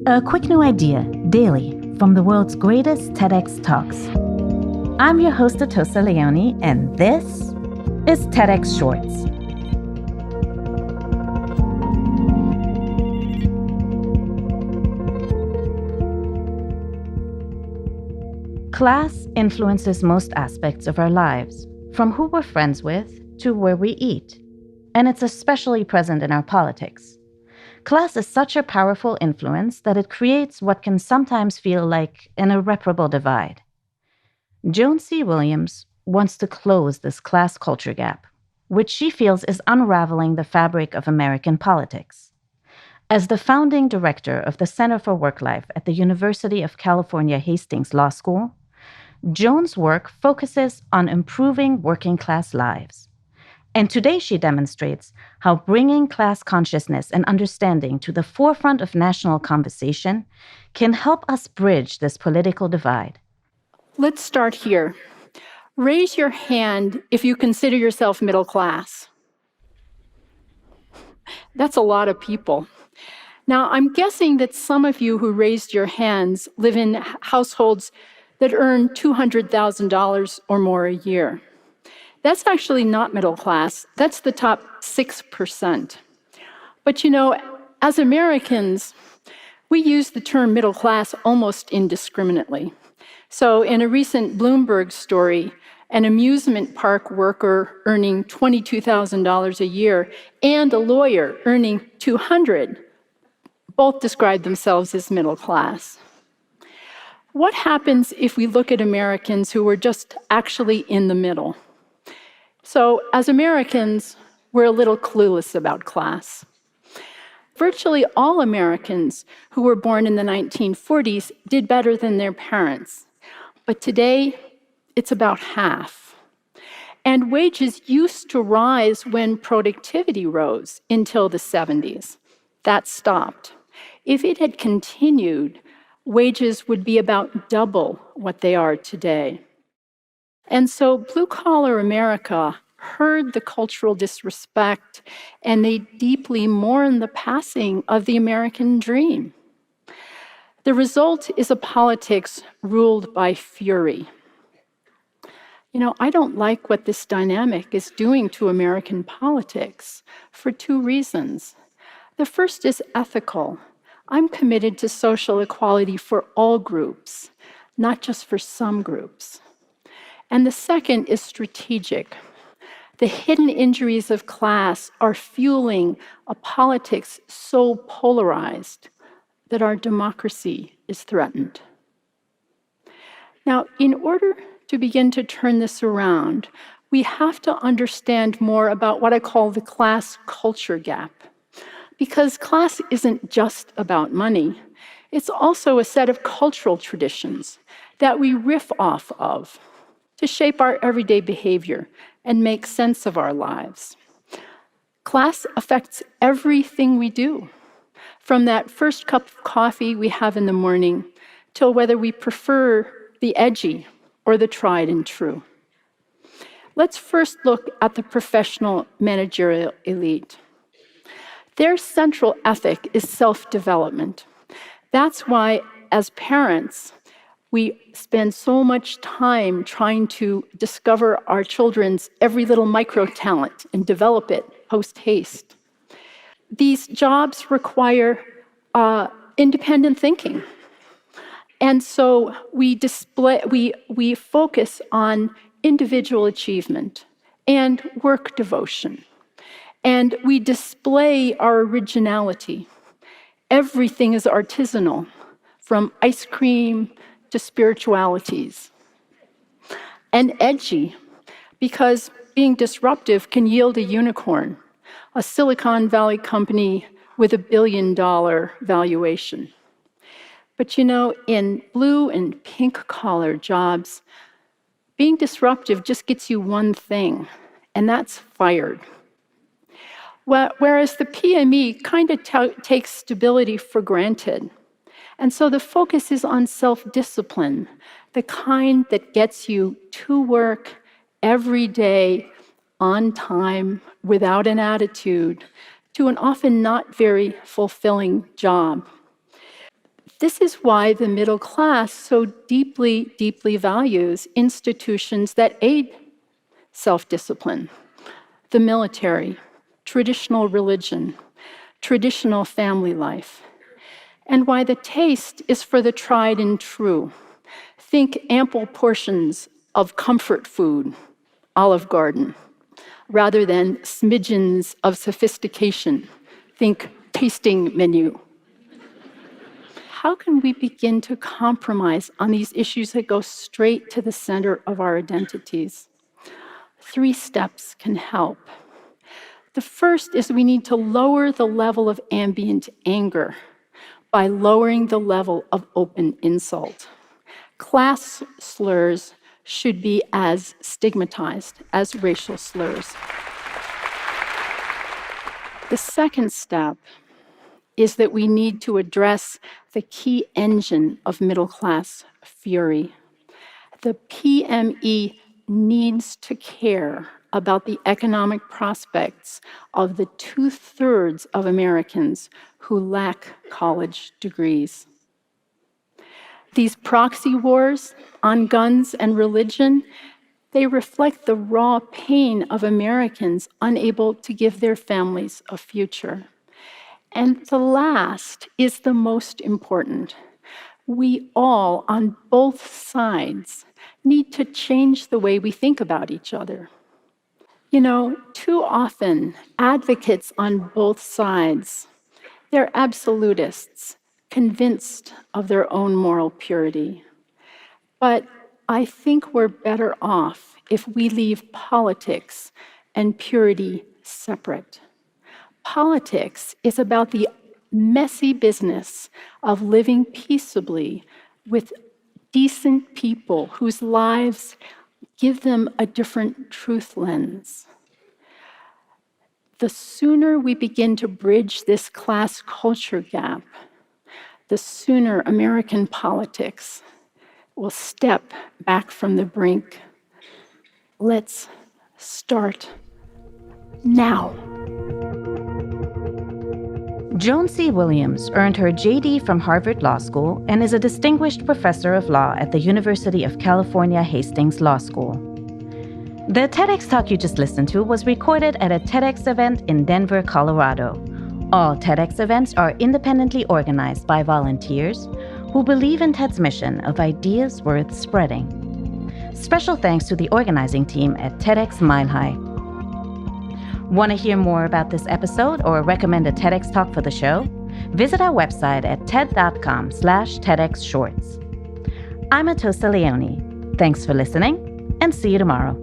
A quick new idea, daily, from the world's greatest TEDx talks. I'm your host, Atossa Leoni, and this is TEDx Shorts. Class influences most aspects of our lives, from who we're friends with to where we eat. And it's especially present in our politics. Class is such a powerful influence that it creates what can sometimes feel like an irreparable divide. Joan C Williams wants to close this class culture gap, which she feels is unraveling the fabric of American politics. As the founding director of the Center for Work Life at the University of California Hastings Law School, Joan's work focuses on improving working-class lives. And today she demonstrates how bringing class consciousness and understanding to the forefront of national conversation can help us bridge this political divide. Let's start here. Raise your hand if you consider yourself middle class. That's a lot of people. Now, I'm guessing that some of you who raised your hands live in households that earn $200,000 or more a year. That's actually not middle class. That's the top 6%. But as Americans, we use the term middle class almost indiscriminately. So in a recent Bloomberg story, an amusement park worker earning $22,000 a year and a lawyer earning $200,000 both describe themselves as middle class. What happens if we look at Americans who are just actually in the middle? So as Americans, we're a little clueless about class. Virtually all Americans who were born in the 1940s did better than their parents. But today, it's about half. And wages used to rise when productivity rose until the 70s. That stopped. If it had continued, wages would be about double what they are today. And so blue-collar America heard the cultural disrespect, and they deeply mourn the passing of the American dream. The result is a politics ruled by fury. I don't like what this dynamic is doing to American politics for two reasons. The first is ethical. I'm committed to social equality for all groups, not just for some groups. And the second is strategic. The hidden injuries of class are fueling a politics so polarized that our democracy is threatened. Now, in order to begin to turn this around, we have to understand more about what I call the class culture gap. Because class isn't just about money, it's also a set of cultural traditions that we riff off of to shape our everyday behavior and make sense of our lives. Class affects everything we do, from that first cup of coffee we have in the morning till whether we prefer the edgy or the tried and true. Let's first look at the professional managerial elite. Their central ethic is self-development. That's why, as parents, we spend so much time trying to discover our children's every little micro-talent and develop it post-haste. These jobs require independent thinking. And so we focus on individual achievement and work devotion. And we display our originality. Everything is artisanal, from ice cream to spiritualities. And edgy, because being disruptive can yield a unicorn, a Silicon Valley company with $1 billion valuation. But in blue and pink collar jobs, being disruptive just gets you one thing, and that's fired. Whereas the PME kind of takes stability for granted. And so the focus is on self-discipline, the kind that gets you to work every day, on time, without an attitude, to an often not very fulfilling job. This is why the middle class so deeply, deeply values institutions that aid self-discipline, the military, traditional religion, traditional family life, and why the taste is for the tried and true. Think ample portions of comfort food, Olive Garden, rather than smidgens of sophistication. Think tasting menu. How can we begin to compromise on these issues that go straight to the center of our identities? 3 steps can help. The first is we need to lower the level of ambient anger by lowering the level of open insult. Class slurs should be as stigmatized as racial slurs. The second step is that we need to address the key engine of middle-class fury. The PME needs to care about the economic prospects of the 2/3 of Americans who lack college degrees. These proxy wars on guns and religion, they reflect the raw pain of Americans unable to give their families a future. And the last is the most important. We all, on both sides, need to change the way we think about each other. You know, too often, advocates on both sides, they're absolutists, convinced of their own moral purity. But I think we're better off if we leave politics and purity separate. Politics is about the messy business of living peaceably with decent people whose lives give them a different truth lens. The sooner we begin to bridge this class culture gap, the sooner American politics will step back from the brink. Let's start now. Joan C. Williams earned her JD from Harvard Law School and is a distinguished professor of law at the University of California, Hastings Law School. The TEDx talk you just listened to was recorded at a TEDx event in Denver, Colorado. All TEDx events are independently organized by volunteers who believe in TED's mission of ideas worth spreading. Special thanks to the organizing team at TEDxMileHigh. Want to hear more about this episode or recommend a TEDx talk for the show? Visit our website at ted.com/TEDxShorts. I'm Atossa Leoni. Thanks for listening, and see you tomorrow.